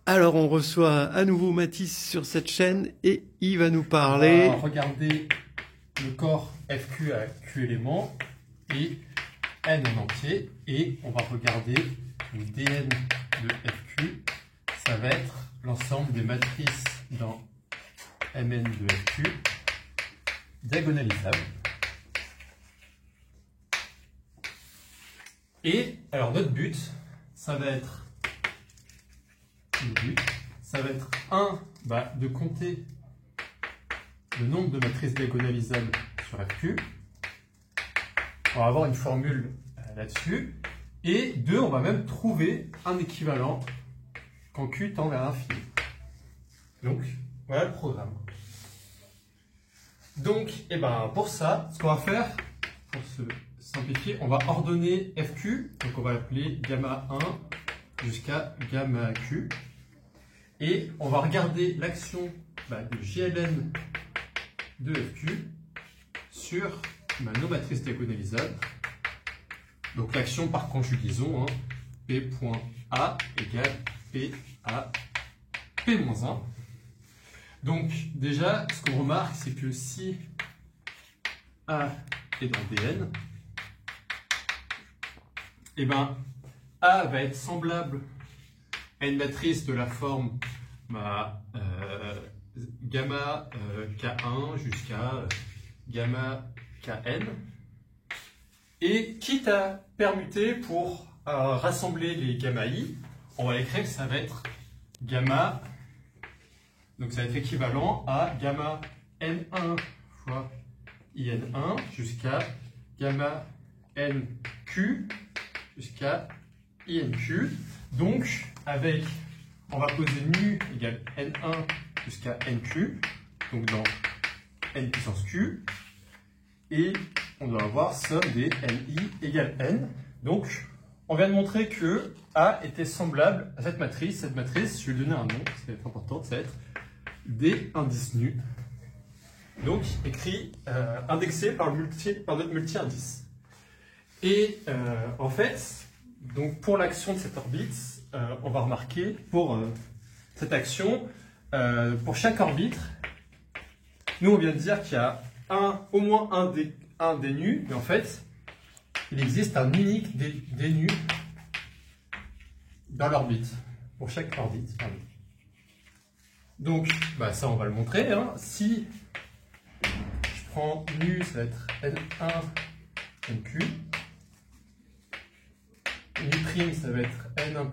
Alors on reçoit à nouveau Mathis sur cette chaîne et il va nous parler... On va regarder le corps FQ à Q éléments et N en entier, et on va regarder le Dn de FQ, ça va être l'ensemble des matrices dans Mn de FQ diagonalisables. Et alors notre but, ça va être de compter le nombre de matrices diagonalisables sur FQ. On va avoir une formule là-dessus. Et 2, on va même trouver un équivalent quand Q tend vers l'infini. Donc, voilà le programme. Donc, pour ça, ce qu'on va faire, pour se simplifier, on va ordonner FQ. Donc, on va l'appeler gamma 1 jusqu'à gamma Q. Et on va regarder l'action de GLN de FQ sur nos matrices diagonalisables. Donc l'action par conjugaison, P.A égale PA P-1. Donc déjà, ce qu'on remarque, c'est que si A est dans Dn, A va être semblable à une matrice de la forme gamma K1 jusqu'à gamma Kn. Et quitte à permuter pour rassembler les gamma I, on va écrire que ça va être gamma, donc ça va être équivalent à gamma N1 fois IN1 jusqu'à gamma NQ jusqu'à INQ. Donc, on va poser nu égale N1 jusqu'à NQ, donc dans N puissance Q, et on doit avoir somme des Ni égale N. Donc, on vient de montrer que A était semblable à cette matrice. Cette matrice, je vais lui donner un nom, ça va être important, ça va être D indice nu. Donc, écrit, indexé par notre multi-indice. Et en fait, donc pour l'action de cette orbite, on va remarquer pour cette action, pour chaque orbite, nous on vient de dire qu'il y a au moins un des nus, mais en fait, il existe un unique des nus dans l'orbite, pour chaque orbite. Donc, ça on va le montrer. Si je prends nu, ça va être N1, NQ. Nu', ça va être N1',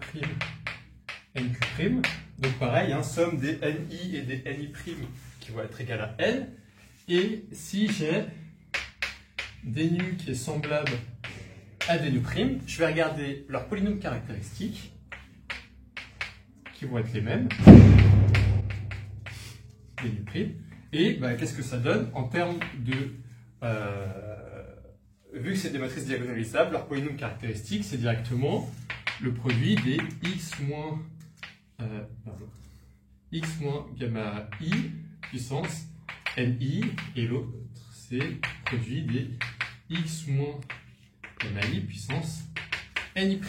NQ'. Donc pareil, somme des Ni et des Ni' qui vont être égales à N. Et si j'ai des nus qui est semblable à des nu', je vais regarder leurs polynômes caractéristiques qui vont être les mêmes, des nu'. Et qu'est-ce que ça donne en termes de... vu que c'est des matrices diagonalisables, leur polynôme caractéristique, c'est directement le produit des x moins gamma i puissance ni, et l'autre, c'est le produit des x moins gamma i puissance ni'.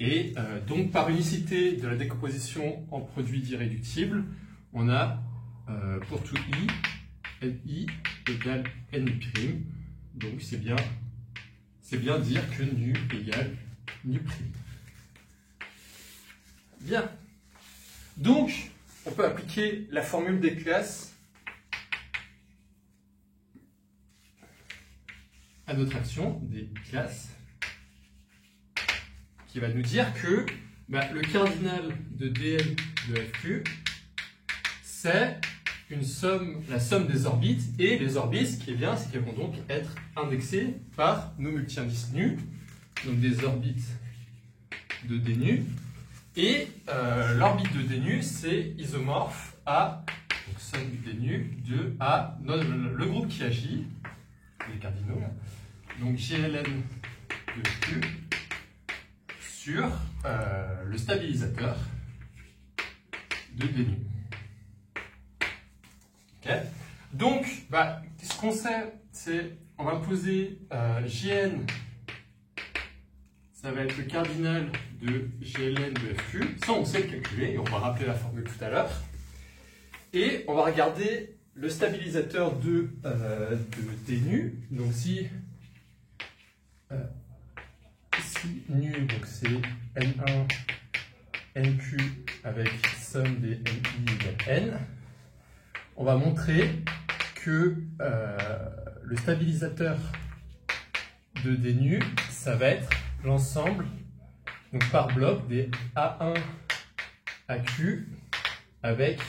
Et donc, par unicité de la décomposition en produit d'irréductible, on a pour tout i, ni égale ni'. Donc, c'est bien dire que nu égale nu'. Bien. Donc, on peut appliquer la formule des classes à notre action des classes, qui va nous dire que le cardinal de Dn de FQ, c'est la somme des orbites, et les orbites, ce qui est bien, c'est qu'elles vont donc être indexées par nos multi-indices nus, donc des orbites de D nu, et l'orbite de D nu, c'est isomorphe à, donc somme du D nu, à le groupe qui agit, les cardinaux, donc GLN de Q sur le stabilisateur de D nu. Okay. Donc, ce qu'on sait, c'est on va poser Gn, ça va être le cardinal de GLN de FQ. Ça, on sait le calculer, et on va rappeler la formule tout à l'heure. Et on va regarder le stabilisateur de D nu. Donc si nu, donc c'est N1, NQ avec somme des NI égale N, on va montrer que le stabilisateur de D nu, ça va être l'ensemble, donc par bloc, des A1 AQ avec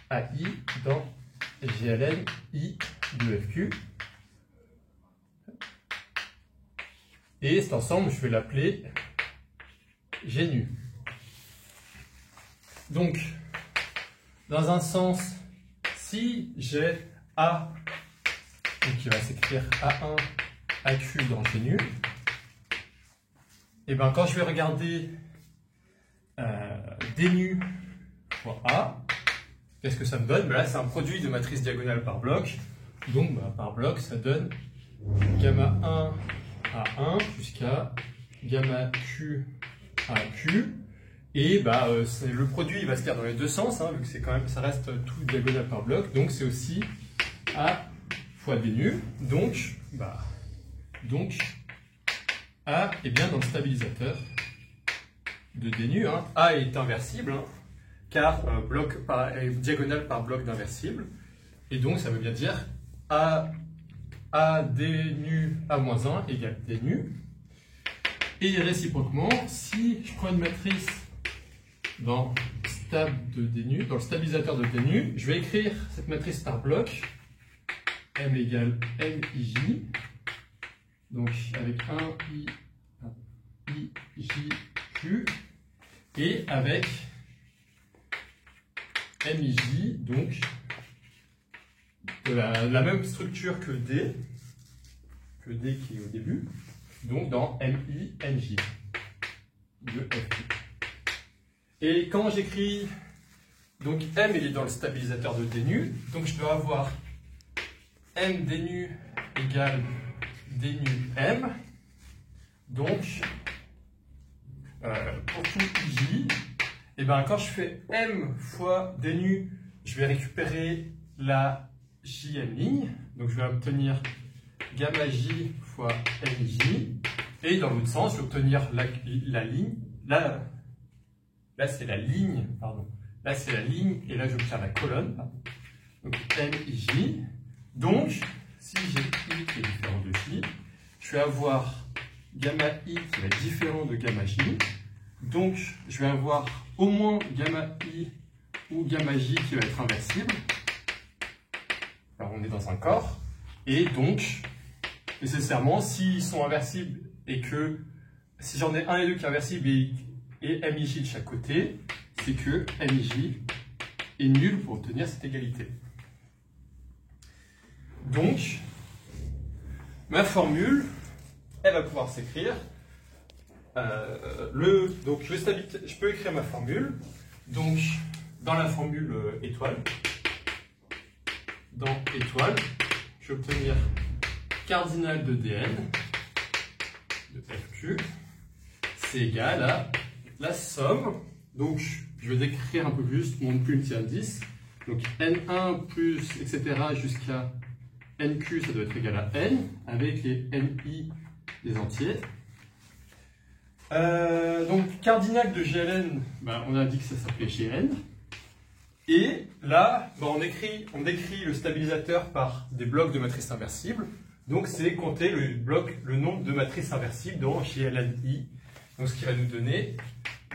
AI dans GLN I de FQ. Et cet ensemble, je vais l'appeler G nu. Donc, dans un sens, si j'ai A, donc qui va s'écrire A1 AQ dans G nu, et bien quand je vais regarder D nu fois A, qu'est-ce que ça me donne? Là, c'est un produit de matrice diagonale par bloc. Donc, par bloc, ça donne gamma 1 à 1 jusqu'à gamma Q à Q. Et le produit il va se faire dans les deux sens, hein, vu que c'est quand même, ça reste tout diagonale par bloc. Donc, c'est aussi A fois D nu. Donc A est bien dans le stabilisateur de D nu. Hein. A est inversible, hein, car diagonale par bloc d'inversible. Et donc, ça veut bien dire A D nu A moins 1 égale D nu. Et réciproquement, si je prends une matrice dans le stabilisateur de D nu, je vais écrire cette matrice par bloc, M égale MIJ, donc avec 1 IJQ, et avec MIJ, donc de la même structure que D qui est au début, donc dans MI-NJ de FQ. Et quand j'écris, donc M il est dans le stabilisateur de D nu, donc je dois avoir M D nu égale D nu M, donc pour tout IJ, et bien quand je fais M fois D nu, je vais récupérer la JM ligne, donc je vais obtenir gamma J fois MJ, et dans l'autre sens, je vais obtenir la ligne, là c'est la ligne, pardon, là c'est la ligne, et là j'obtiens la colonne, pardon. Donc MJ, donc si j'ai I qui est différent de J, je vais avoir gamma I qui va être différent de gamma J, donc je vais avoir au moins gamma I ou gamma J qui va être inversible. Alors on est dans un corps, et donc, nécessairement, s'ils sont inversibles, et que si j'en ai un et deux qui est inversible et MIJ de chaque côté, c'est que MIJ est nul pour obtenir cette égalité. Donc, ma formule, elle va pouvoir s'écrire. Je peux écrire ma formule. Donc, dans la formule étoile, je vais obtenir cardinal de Dn de FQ, c'est égal à la somme. Donc, je vais décrire un peu plus mon multi-indice. Donc, N1 plus, etc. jusqu'à NQ, ça doit être égal à N, avec les NI des entiers. Donc, cardinal de GLN, on a dit que ça s'appelait GN. Et là, on décrit le stabilisateur par des blocs de matrices inversibles. Donc, c'est compter le nombre de matrices inversibles dans GLNI. Donc, ce qui va nous donner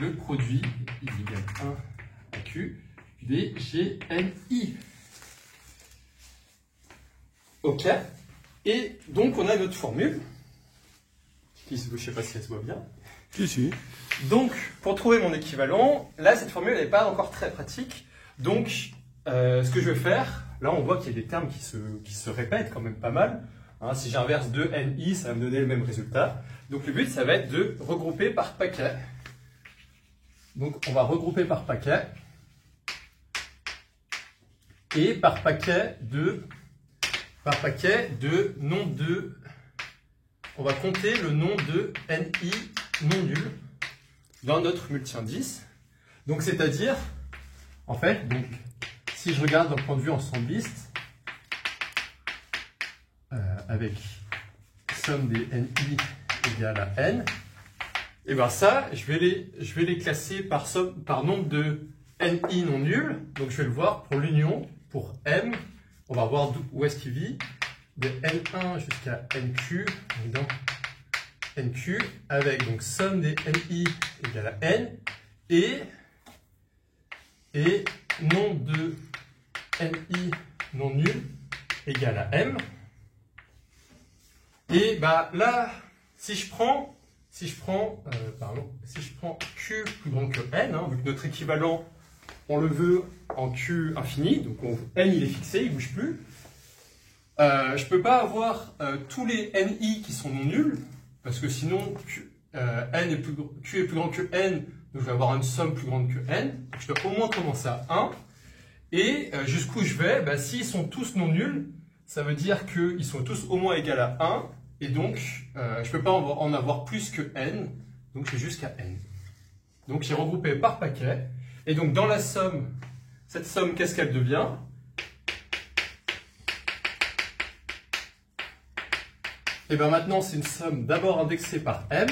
le produit I égale 1 à Q des GNI. OK. Et donc, on a notre formule. Je ne sais pas si elle se voit bien. Si. Donc, pour trouver mon équivalent, là, cette formule n'est pas encore très pratique. Donc, ce que je vais faire, là, on voit qu'il y a des termes qui se répètent quand même pas mal. Hein, si j'inverse 2NI, ça va me donner le même résultat. Donc, le but, ça va être de regrouper par paquet. Donc, on va regrouper par paquet. Et par paquet de nombre de... On va compter le nombre de NI non nuls dans notre multi-indice. Donc c'est-à-dire, en fait, donc, si je regarde d'un point de vue ensembliste, avec somme des NI égale à N, et bien ça, je vais les classer par nombre de NI non nuls. Donc je vais le voir pour l'union, pour M, on va voir où est-ce qu'il vit, de N1 jusqu'à NQ, dans NQ, avec donc somme des NI égale à N, et nombre de NI non nuls égale à M. Et bah là, si je prends Q plus grand que N, vu que notre équivalent, on le veut en Q infini, donc N il est fixé, il ne bouge plus. Je ne peux pas avoir tous les NI qui sont non nuls, parce que sinon Q est plus grand que N, donc je vais avoir une somme plus grande que N. Donc je dois au moins commencer à 1. Et jusqu'où je vais, s'ils sont tous non nuls, ça veut dire qu'ils sont tous au moins égaux à 1. Et donc, je ne peux pas en avoir plus que N, donc je vais jusqu'à N. Donc j'ai regroupé par paquet. Et donc dans la somme, cette somme, qu'est-ce qu'elle devient? Et bien maintenant, c'est une somme d'abord indexée par M.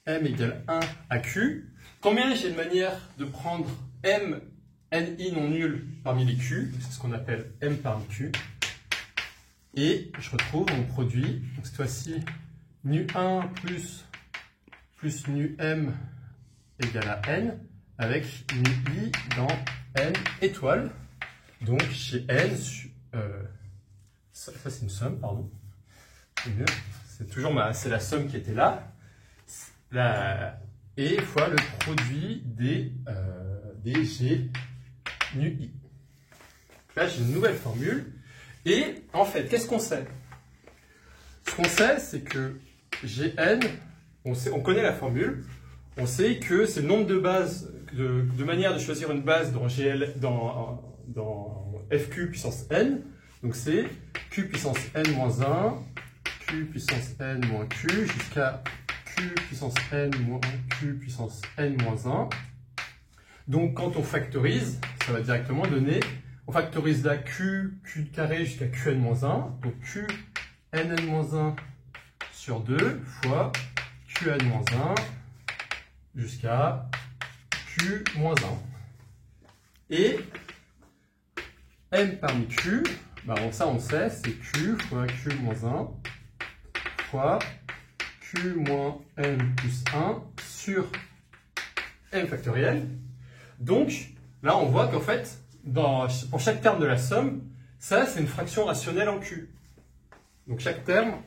M égale 1 à Q. Combien j'ai de manière de prendre M, NI non nul parmi les Q? C'est ce qu'on appelle M parmi Q. Et je retrouve mon produit, donc cette fois-ci, nu1 plus nu-m égale à n, avec nu-i dans n étoile. Donc chez n, ça c'est une somme, pardon. C'est toujours c'est la somme qui était là. Et fois le produit des g nu-i. Là, j'ai une nouvelle formule. Et en fait, qu'est-ce qu'on sait? Ce qu'on sait, c'est que Gn, on connaît la formule, on sait que c'est le nombre de bases, de manières de choisir une base dans Fq puissance n. Donc c'est Q puissance n moins 1, Q puissance n moins Q, jusqu'à Q puissance n moins Q puissance n moins 1. Donc quand on factorise, ça va directement donner... On factorise là Q carré jusqu'à Qn-1, donc Qnn-1 sur 2 fois Qn-1 jusqu'à Q-1. Et M parmi Q, ça on sait, c'est Q fois Q-1 fois Q-n plus 1 sur M factoriel. Donc là on voit qu'en fait, pour chaque terme de la somme, ça c'est une fraction rationnelle en Q. Donc chaque terme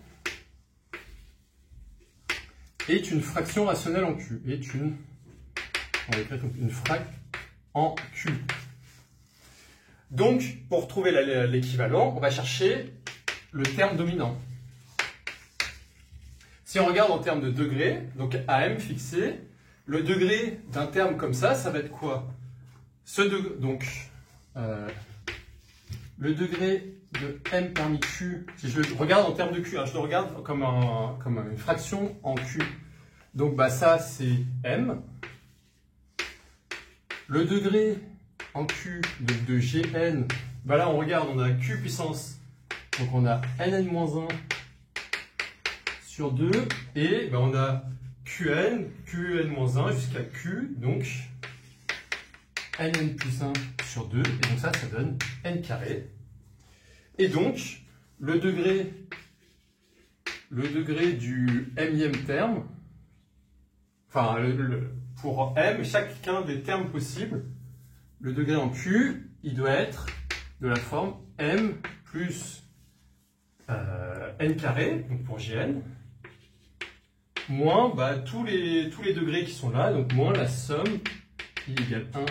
est une fraction rationnelle en Q, on va écrire une frac en Q. Donc pour trouver l'équivalent, on va chercher le terme dominant. Si on regarde en termes de degrés, donc AM fixé, le degré d'un terme comme ça va être quoi? Le degré de M parmi Q, si je le regarde en termes de Q, je le regarde comme une fraction en Q. Donc ça c'est M. Le degré en Q de Gn, là on regarde, on a Q puissance, donc on a Nn-1 sur 2, et on a Qn-1 jusqu'à Q, donc Nn plus 1 sur 2, et donc ça donne n carré. Et donc, le degré du mème terme, pour m, chacun des termes possibles, le degré en Q, il doit être de la forme m plus n carré, donc pour Gn, moins tous les degrés qui sont là, donc moins la somme i égale 1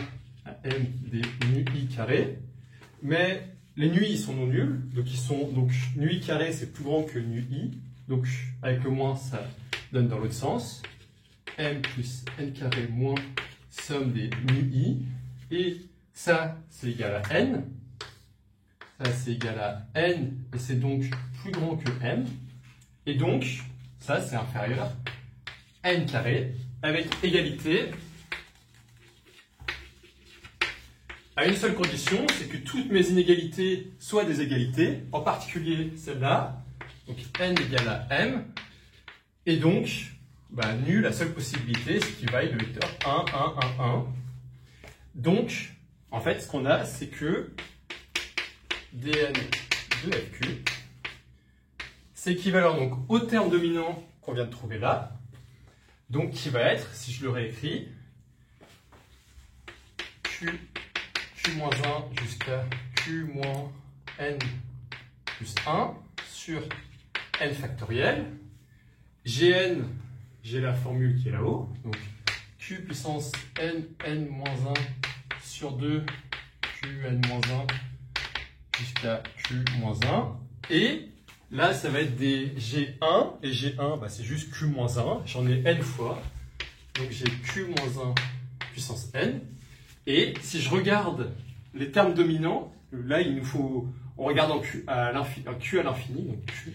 à m des nu-i carré, mais les nu-i sont non nuls, donc nu-i carré c'est plus grand que nu-i, donc avec le moins ça donne dans l'autre sens, m plus n carré moins somme des nu-i, et ça c'est égal à n, ça c'est égal à n, et c'est donc plus grand que m, et donc ça c'est inférieur n carré avec égalité à une seule condition, c'est que toutes mes inégalités soient des égalités, en particulier celle-là, donc n égale à m, et donc nu, la seule possibilité, c'est qu'il vaille le vecteur 1, 1, 1, 1. Donc, en fait, ce qu'on a, c'est que dn de fq, c'est équivalent donc au terme dominant qu'on vient de trouver là, donc qui va être, si je le réécris, q-1 jusqu'à q-n plus 1 sur n factoriel. Gn, j'ai la formule qui est là-haut, donc q puissance n-1 sur 2 qn-1 jusqu'à q-1. Et là, ça va être des G1, et G1, c'est juste Q-1, j'en ai n fois, donc j'ai Q-1 puissance n, et si je regarde les termes dominants, là, il nous faut, on regarde en Q à l'infini, donc Q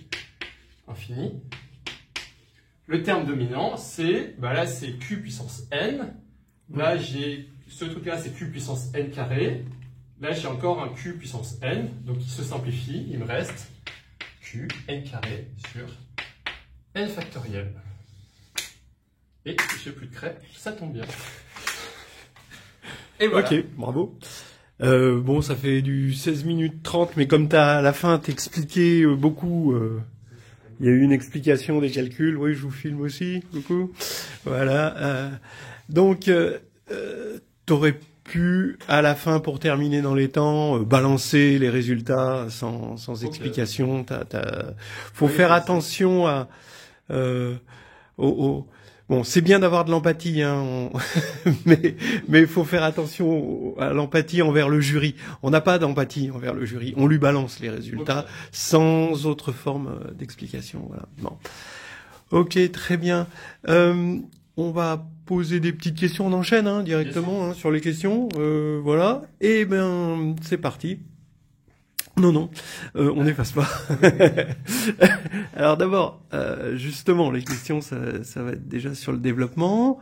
infini, le terme dominant, c'est, là, c'est Q puissance n, là, j'ai, ce truc-là, c'est Q puissance n carré, là, j'ai encore un Q puissance n, donc il se simplifie, il me reste q n carré sur n factoriel. Et j'ai plus de crêpes, ça tombe bien. Et voilà. Ok, bravo. Bon, ça fait du 16 minutes 30, mais comme à la fin t'expliquais beaucoup, il y a eu une explication des calculs. Oui, je vous filme aussi, beaucoup. Voilà. Donc, t'aurais pu, à la fin, pour terminer dans les temps, balancer les résultats sans explication. Faut faire attention à Bon, c'est bien d'avoir de l'empathie, hein, mais il faut faire attention à l'empathie envers le jury. On n'a pas d'empathie envers le jury. On lui balance les résultats sans autre forme d'explication. Voilà. Bon. Ok, très bien. On va poser des petites questions. On enchaîne directement sur les questions. Voilà. Et c'est parti. Non, on n'efface pas. Alors d'abord, justement, les questions, ça va être déjà sur le développement.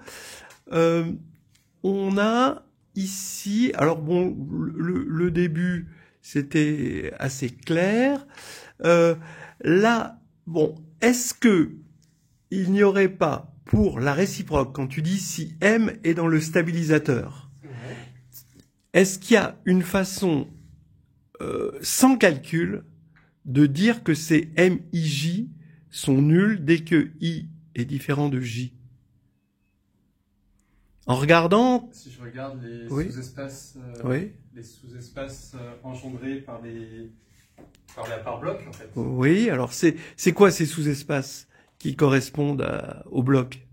On a ici, alors bon, le début, c'était assez clair. Là, bon, est-ce que il n'y aurait pas, pour la réciproque, quand tu dis si M est dans le stabilisateur, est-ce qu'il y a une façon sans calcul, de dire que ces MIJ sont nuls dès que I est différent de J. En regardant... Si je regarde les sous-espaces les sous-espaces engendrés par la part bloc, en fait. Oui, alors c'est quoi ces sous-espaces qui correspondent au bloc?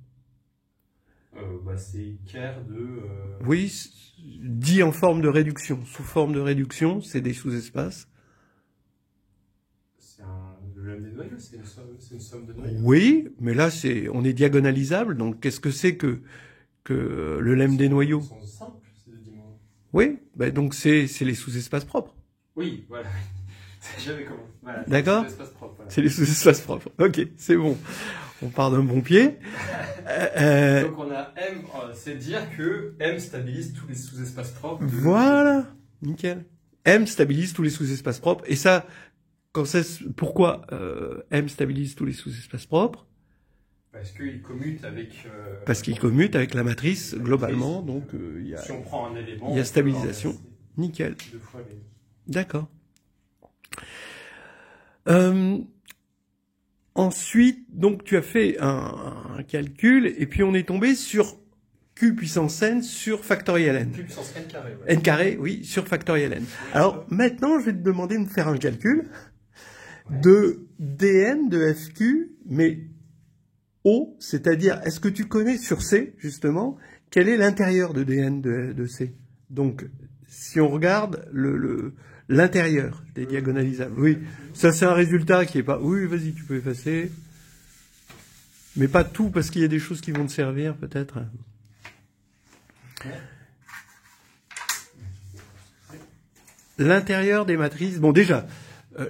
C'est Ker de... Oui, dit en forme de réduction. Sous forme de réduction, c'est des sous-espaces. C'est le lemme des noyaux, c'est une somme de noyaux. Oui, mais là, on est diagonalisable, donc qu'est-ce que c'est que le lemme des noyaux? Ils sont simples, ces deux dimensions. Oui, donc c'est les sous-espaces propres. Oui, voilà. J'avais comment. Voilà, d'accord. C'est les sous-espaces propres. Voilà. C'est les sous-espaces propres. Ok, c'est bon. On part d'un bon pied. Donc on a M, c'est dire que M stabilise tous les sous-espaces propres. Voilà, nickel. M stabilise tous les sous-espaces propres. Et ça, pourquoi M stabilise tous les sous-espaces propres? Parce qu'il commute avec... Parce qu'il commute avec la matrice globalement. Donc si on prend un élément... Il y a stabilisation. Nickel. Deux fois les... D'accord. Ensuite, donc tu as fait un calcul et puis on est tombé sur Q puissance n sur factoriel n. Q puissance n carré. Ouais. N carré, oui, sur factoriel n. Alors maintenant, je vais te demander de me faire un calcul de dn de fq, mais O, c'est-à-dire, est-ce que tu connais sur C, justement, quel est l'intérieur de dn de C? Donc, si on regarde l'intérieur des diagonalisables. Oui, ça c'est un résultat qui est pas... Oui, vas-y, tu peux effacer. Mais pas tout, parce qu'il y a des choses qui vont te servir, peut-être. L'intérieur des matrices... Bon, déjà,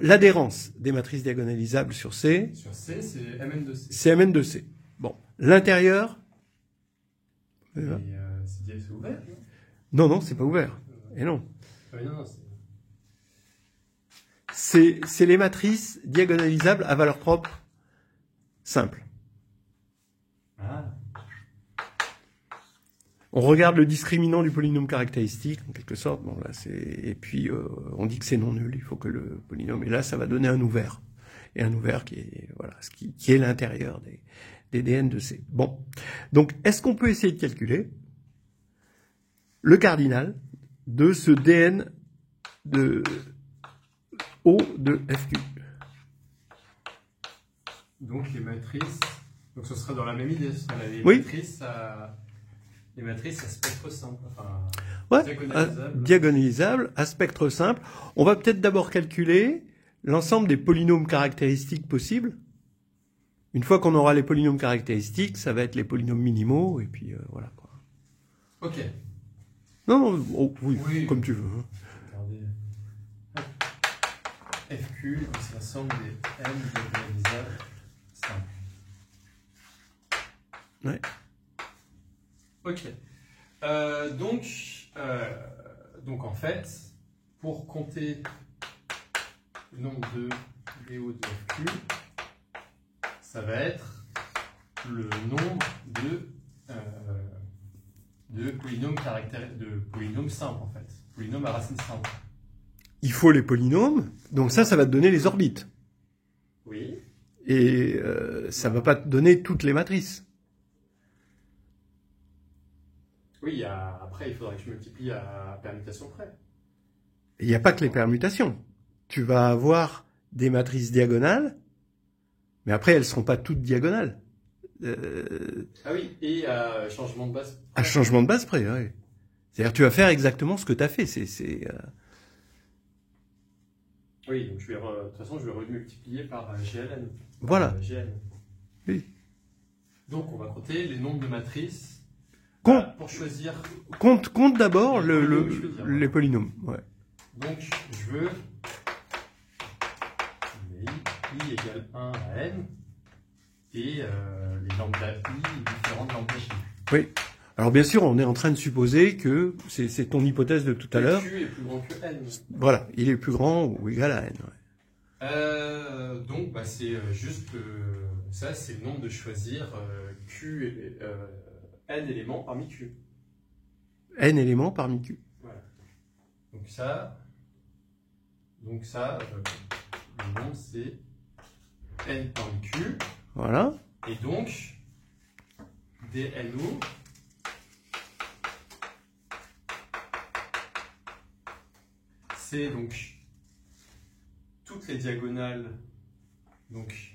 l'adhérence des matrices diagonalisables sur C... Sur C, c'est Mn de C. C'est Mn de C. Bon, l'intérieur. C'est ouvert, non? Non, c'est pas ouvert. Et non. Non, C'est les matrices diagonalisables à valeur propre simple. Ah. On regarde le discriminant du polynôme caractéristique, en quelque sorte. Bon, là, et puis, on dit que c'est non nul. Il faut que le polynôme, et là, ça va donner un ouvert. Et un ouvert qui est, voilà, qui est l'intérieur des DN de C. Bon. Donc, est-ce qu'on peut essayer de calculer le cardinal de ce DN de O de FQ? Donc, les matrices, donc ce sera dans la même idée, ce sera les matrices à spectre simple, enfin, ouais, diagonalisables. Diagonalisable, à spectre simple. On va peut-être d'abord calculer l'ensemble des polynômes caractéristiques possibles. Une fois qu'on aura les polynômes caractéristiques, ça va être les polynômes minimaux, et puis voilà, quoi. Ok. Non, oh, oui, comme tu veux. Hein. Regardez. FQ, c'est l'ensemble des M diagonalisables simples. Ouais. Ok. Donc en fait, pour compter le nombre de DO de FQ, ça va être le nombre de polynômes simples en fait. Polynômes à racine simple. Il faut les polynômes, donc ça va te donner les orbites. Oui. Et ça va pas te donner toutes les matrices. Oui, après il faudrait que je multiplie à permutation près. Il n'y a pas que les permutations. Tu vas avoir des matrices diagonales, mais après elles seront pas toutes diagonales. Ah oui, et à changement de base près. À changement de base près, oui. C'est-à-dire tu vas faire exactement ce que tu as fait. Oui, donc de toute façon je vais remultiplier par GLN. Voilà. GN. Oui. Donc on va compter les nombres de matrices pour choisir. Compte d'abord les polynômes. Ouais. Donc je veux I égale 1 à N et les lambda I différentes lambda J. Oui. Alors bien sûr, on est en train de supposer que c'est ton hypothèse de tout à l'heure. Q est plus grand que N. Voilà, il est plus grand ou égal à N. Ouais. Donc c'est juste ça, c'est le nombre de choisir N éléments parmi Q. N éléments parmi Q. Voilà. Donc ça, le nombre c'est N parmi Q. Voilà. Et donc, DNO c'est donc toutes les diagonales. Donc,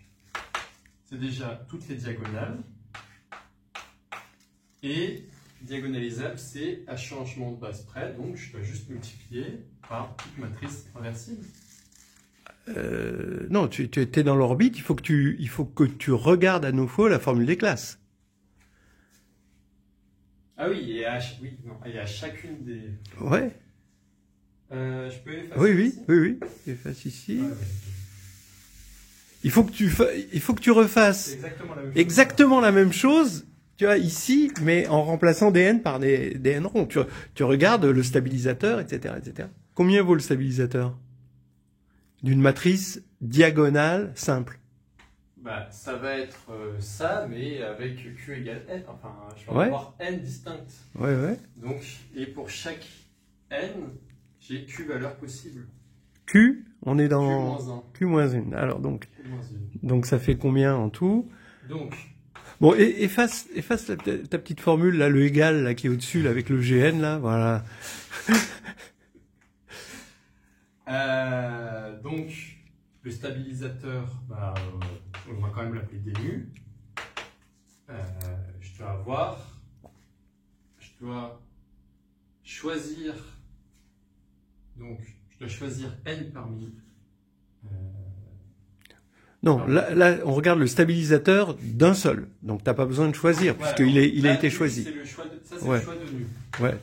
c'est déjà toutes les diagonales. Et diagonalisable, c'est à changement de base près. Donc, je dois juste multiplier par toute matrice inversible. Non, tu es dans l'orbite, il faut que tu regardes à nouveau la formule des classes. Ah oui, et à chacune des... Ouais. Je peux effacer ici ? Oui, efface ici. Ouais. Il faut que tu refasses exactement la même chose, tu vois, ici, mais en remplaçant des n par des n ronds. Tu regardes le stabilisateur, etc., etc. Combien vaut le stabilisateur d'une matrice diagonale simple? Ça va être ça, mais avec Q égale N. Enfin, je vais avoir N distinctes. Ouais. Donc, et pour chaque N, j'ai Q valeurs possibles. Q, on est dans Q-1. Alors donc ça fait combien en tout? Donc. Bon, efface ta petite formule là, le égal là qui est au-dessus là, avec le GN là, voilà. Donc le stabilisateur, on va quand même l'appeler DNU. Je dois choisir. Donc je dois choisir N parmi. Non, là, on regarde le stabilisateur d'un seul. Donc, t'as pas besoin de choisir, voilà, puisqu'il a été choisi. C'est le choix de, ça, c'est le choix de nu. Ouais,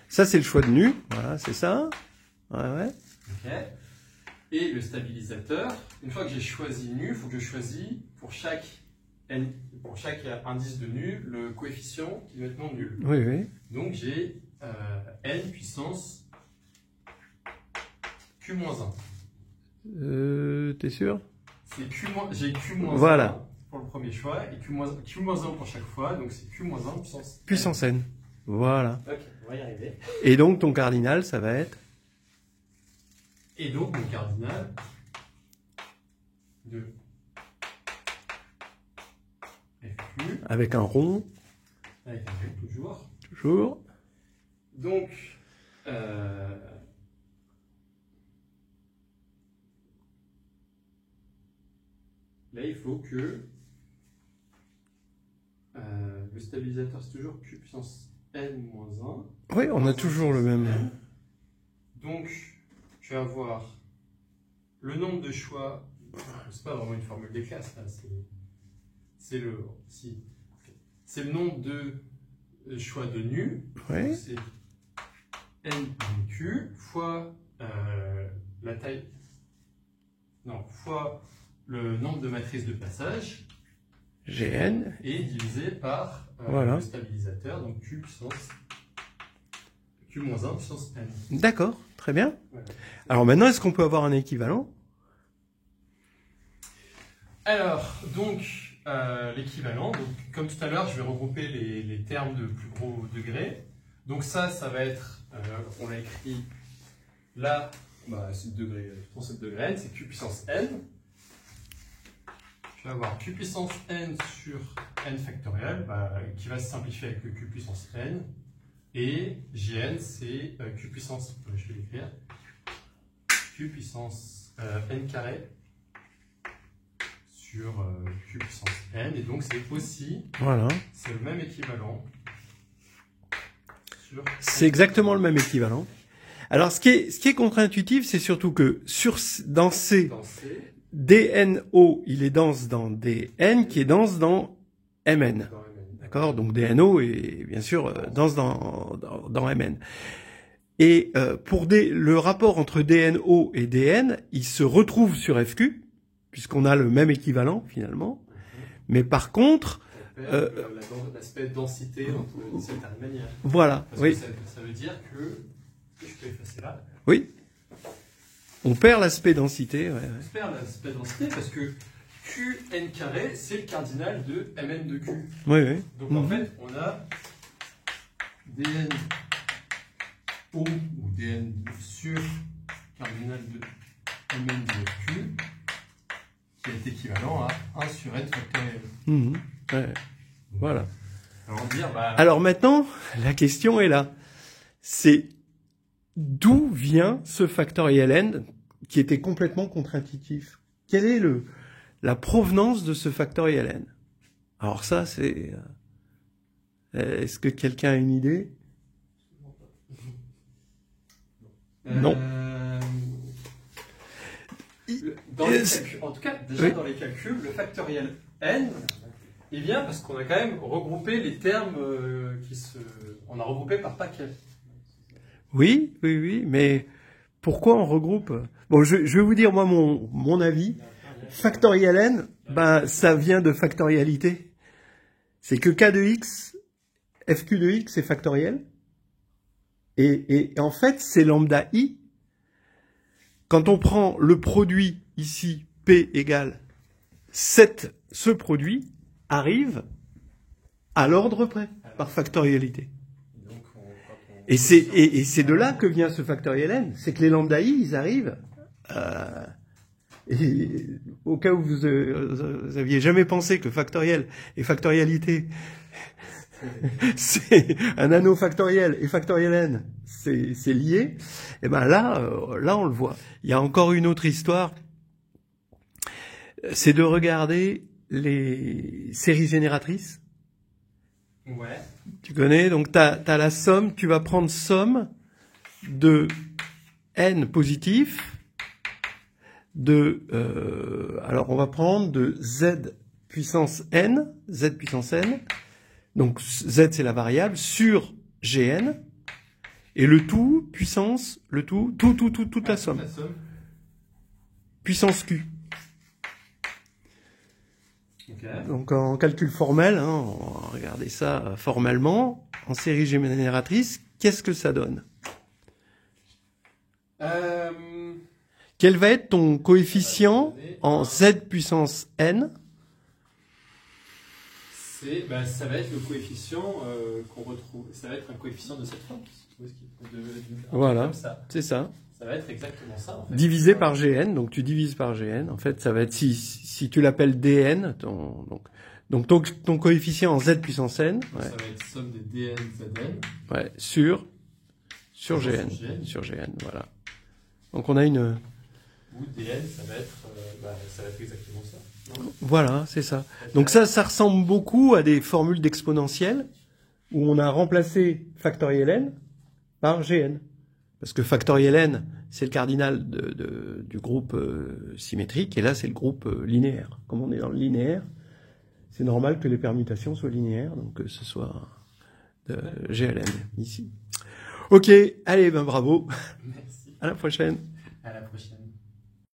ça, c'est le choix de nu. Voilà, c'est ça. Ouais. Ok. Et le stabilisateur, une fois que j'ai choisi nu, il faut que je choisisse pour chaque n, pour chaque indice de nu, le coefficient qui doit être non nul. Oui, oui. Donc j'ai n puissance q-1. T'es sûr? J'ai q-1 Voilà. pour le premier choix et q-1 pour chaque fois, donc c'est q-1 puissance n. Puissance n. Voilà. Ok, on va y arriver. Et donc ton cardinal, ça va être? Et donc mon cardinal de FQ. Avec un rond. Avec un rond toujours. Toujours. Donc, là, il faut que le stabilisateur, c'est toujours Q puissance n-1. Oui, on a toujours le même. Donc, je vais avoir le nombre de choix. C'est pas vraiment une formule des classes, là. C'est le nombre de choix de nu. Oui. C'est n q fois la taille. Non, fois le nombre de matrices de passage. Gn. Et divisé par Voilà. le stabilisateur, donc Q puissance Q-1 puissance n. D'accord, très bien. Voilà. Alors maintenant, est-ce qu'on peut avoir un équivalent? Alors, donc, l'équivalent, comme tout à l'heure, je vais regrouper les termes de plus gros degré. Donc ça va être, on l'a écrit là, c'est le degré, 37 degrés n, c'est Q puissance n. Je vais avoir Q puissance n sur n factoriel, qui va se simplifier avec le Q puissance n. Et Gn, c'est Q puissance, je vais l'écrire, Q puissance n carré sur Q puissance n. Et donc c'est aussi, Voilà. c'est le même équivalent. C'est exactement le même équivalent. Alors, ce qui est contre-intuitif, c'est surtout que dans C, DNO, il est dense dans DN, qui est dense dans MN. D'accord? Donc DNO est bien sûr dense dans MN. Et pour le rapport entre DNO et DN, il se retrouve sur FQ, puisqu'on a le même équivalent finalement. Mais par contre, l'aspect densité d'une certaine manière. Voilà. Parce oui. que ça veut dire que je peux effacer là. Oui. On perd l'aspect densité. Ouais, ouais. On perd l'aspect densité parce que Qn carré, c'est le cardinal de Mn de Q. Oui, oui. Donc en fait, on a dn O ou dn sur cardinal de Mn de Q qui est équivalent à 1 sur n factoriel. Ouais. Voilà. Alors maintenant, la question est là. C'est d'où vient ce factoriel n qui était complètement contre-intuitif? Quelle est la provenance de ce factoriel n? Alors ça, c'est... Est-ce que quelqu'un a une idée? Non. Dans les calculs, en tout cas, déjà dans les calculs, le factoriel n, il vient parce qu'on a quand même regroupé les termes on a regroupé par paquet. Oui, mais pourquoi on regroupe? Bon, je vais vous dire moi mon avis. Factoriel n, ça vient de factorialité. C'est que k de x, fq de x est factoriel. Et en fait, c'est lambda i. Quand on prend le produit ici, P égale ce produit arrive à l'ordre près, par factorialité. Et c'est de là que vient ce factoriel n. C'est que les lambda i, ils arrivent... et au cas où vous aviez jamais pensé que factoriel et factorialité, c'est un anneau factoriel et factoriel n, c'est lié, et là on le voit. Il y a encore une autre histoire, c'est de regarder les séries génératrices. Ouais. Tu connais, donc t'as la somme, tu vas prendre somme de n positif alors on va prendre de z puissance n, donc z c'est la variable, sur gn, et le tout, puissance, toute la somme. Puissance q. Ok. Donc en calcul formel, hein, on va regarder ça formellement, en série génératrice, qu'est-ce que ça donne? Quel va être ton coefficient en z puissance n? Ça va être le coefficient qu'on retrouve. Ça va être un coefficient de cette forme. Voilà, c'est ça. Ça va être exactement ça. En fait. Divisé par Gn, donc tu divises par Gn. En fait, ça va être si tu l'appelles Dn, donc ton coefficient en z puissance n. Ouais. Ça va être somme des Dn Zn. Ouais, sur Gn. Sur Gn, voilà. Donc on a une. Ou Dn, ça va être exactement ça. Non, voilà, c'est ça. Donc ça ressemble beaucoup à des formules d'exponentielle où on a remplacé factoriel n par Gn. Parce que factoriel n, c'est le cardinal du groupe symétrique, et là, c'est le groupe linéaire. Comme on est dans le linéaire, c'est normal que les permutations soient linéaires, donc que ce soit GLN ici. Ok, allez, ben bravo. merci. À la prochaine. À la prochaine.